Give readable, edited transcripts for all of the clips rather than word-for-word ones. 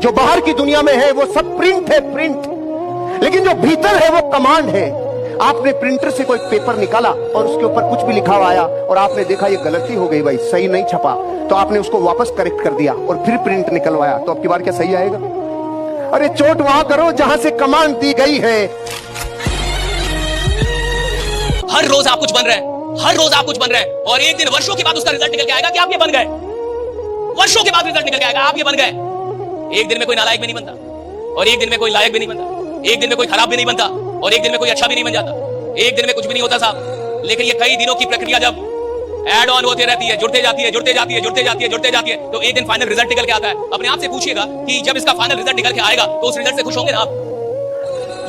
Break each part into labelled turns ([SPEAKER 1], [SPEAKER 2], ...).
[SPEAKER 1] जो बाहर की दुनिया में है वो सब प्रिंट है, प्रिंट। लेकिन जो भीतर है वो कमांड है। आपने प्रिंटर से कोई पेपर निकाला और उसके ऊपर कुछ भी लिखा हुआ आया और आपने देखा ये गलती हो गई भाई, सही नहीं छपा, तो आपने उसको वापस करेक्ट कर दिया और फिर प्रिंट निकलवाया, तो अब की बार क्या सही आएगा? अरे चोट वहां करो जहां से कमांड दी गई है।
[SPEAKER 2] हर रोज आप कुछ बन रहे हैं, हर रोज आप कुछ बन रहे हैं, और एक दिन वर्षों के बाद उसका रिजल्ट निकल के आएगा कि आप ये बन गए। वर्षों के बाद रिजल्ट निकल के आएगा आप ये बन गए। एक दिन में कोई नालायक भी नहीं बनता, और एक दिन में कोई लायक भी नहीं बनता, एक दिन में कोई खराब भी नहीं बनता, और एक दिन में कोई अच्छा भी नहीं बन जाता, एक दिन में कुछ भी नहीं होता साहब। लेकिन ये कई दिनों की प्रक्रिया जब ऐड ऑन होती रहती है, जुड़ते जाती है, जुड़ते जाती है, जुड़ते जाती है, जुड़ते जाती है, तो एक दिन फाइनल रिजल्ट निकल के आता है। अपने आप से पूछिएगा कि जब इसका फाइनल रिजल्ट निकल के आएगा तो उस रिजल्ट से खुश होंगे ना आप?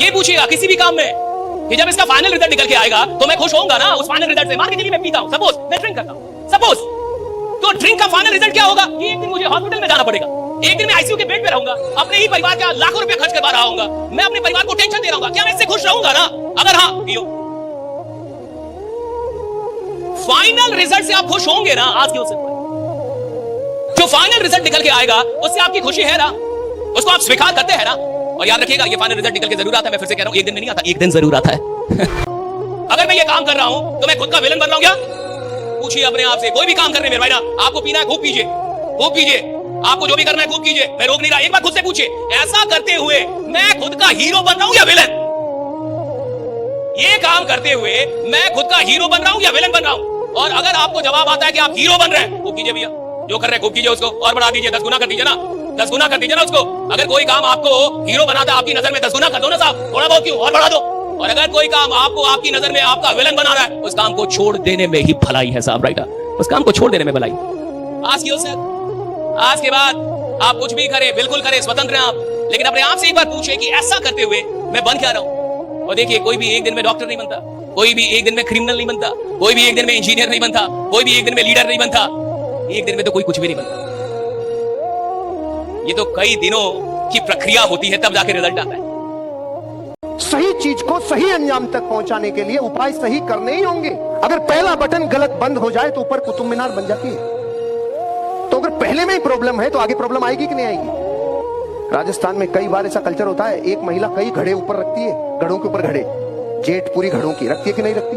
[SPEAKER 2] ये पूछिएगा किसी भी काम में कि जब इसका फाइनल रिजल्ट निकल के आएगा तो मैं खुश होऊंगा ना उस फाइनल रिजल्ट से। मान के चलिए मैं पीता हूं, सपोज मैं ड्रिंक करता हूं, सपोज, तो ड्रिंक का फाइनल रिजल्ट क्या होगा कि एक दिन मुझे हॉस्पिटल में जाना पड़ेगा, एक दिन मैं आईसीयू के बेड पे रहूंगा, अपने ही परिवार का लाखों रुपए खर्च करवा रहा हूंगा, मैं अपने परिवार को टेंशन दे रहा हूंगा, क्या मैं इससे खुश रहूंगा ना? अगर हाँ पियो, फाइनल रिजल्ट से आप खुश होंगे ना? आज के उससे जो फाइनल रिजल्ट निकल के आएगा उससे आपकी खुशी है ना, उसको आप स्वीकार करते हैं ना? और याद रखिएगा ये फाइनल रिजल्ट निकल के जरूर आता है, मैं फिर से कह रहा हूं, एक दिन में नहीं आता, एक दिन जरूर आता है। अगर मैं ये काम कर रहा हूं तो मैं खुद का विलन बन रहा हूं क्या? पूछिए अपने आप से, कोई भी काम करने मेरे भाई ना, आपको पीना है खूब पीजिए, खूब पीजिए, आपको जो भी करना है खूब कीजिए, मैं रोक नहीं रहा। एक बार खुद से पूछिए, ऐसा करते हुए मैं खुद का हीरो बन रहा हूं या विलन? ये काम करते हुए मैं खुद का हीरो बन रहा हूं या विलन बन रहा हूं? और अगर आपको जवाब आता है कि आप हीरो बन रहे हैं, खूब कीजिए भैया, जो कर रहे हैं खूब कीजिए, उसको और बढ़ा दीजिए, 10 गुना कर दीजिए ना, 10 गुना कर दीजिए ना उसको। अगर कोई काम आपको हीरो बनाता है आपकी नजर में, 10 गुना कर दो ना साहब, थोड़ा बहुत क्यों और बढ़ा दो। और अगर कोई काम आपको आपकी नजर में आपका विलन बना रहा है, उस काम को छोड़ देने में ही भलाई है साहब, राइट? उस काम को छोड़ देने में भलाई। आज की आज के बाद आप कुछ भी करें, बिल्कुल करें, स्वतंत्र हैं आप, लेकिन अपने आप से एक बार पूछे कि ऐसा करते हुए मैं बन क्या रहा हूं? और देखिए, कोई भी एक दिन में डॉक्टर नहीं बनता, कोई भी एक दिन में क्रिमिनल नहीं बनता, कोई भी एक दिन में इंजीनियर नहीं बनता, कोई भी एक दिन में लीडर नहीं बनता, एक दिन में तो कोई कुछ भी नहीं बनता। ये तो कई दिनों की प्रक्रिया होती है, तब जाके रिजल्ट आता है।
[SPEAKER 1] सही चीज को सही अंजाम तक पहुंचाने के लिए उपाय सही करने ही होंगे। अगर पहला बटन गलत बंद हो जाए तो ऊपर कुतुब मीनार बन जाती है। तो अगर पहले में ही प्रॉब्लम है तो आगे प्रॉब्लम आएगी कि नहीं आएगी? राजस्थान में कई बार ऐसा कल्चर होता है, एक महिला कई घड़े ऊपर रखती है, घड़ों के ऊपर घड़े, जेट पूरी घड़ों की रखती है कि नहीं रखती?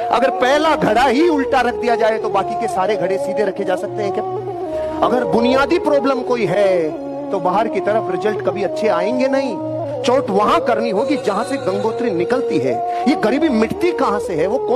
[SPEAKER 1] अगर पहला घड़ा ही उल्टा रख दिया जाए तो बाकी के सारे घड़े सीधे रखे जा सकते हैं क्या? अगर बुनियादी प्रॉब्लम कोई है तो बाहर की तरफ रिजल्ट कभी अच्छे आएंगे नहीं। चोट वहां करनी होगी जहां से गंगोत्री निकलती है। ये गरीबी मिटती कहां से है? वो कौन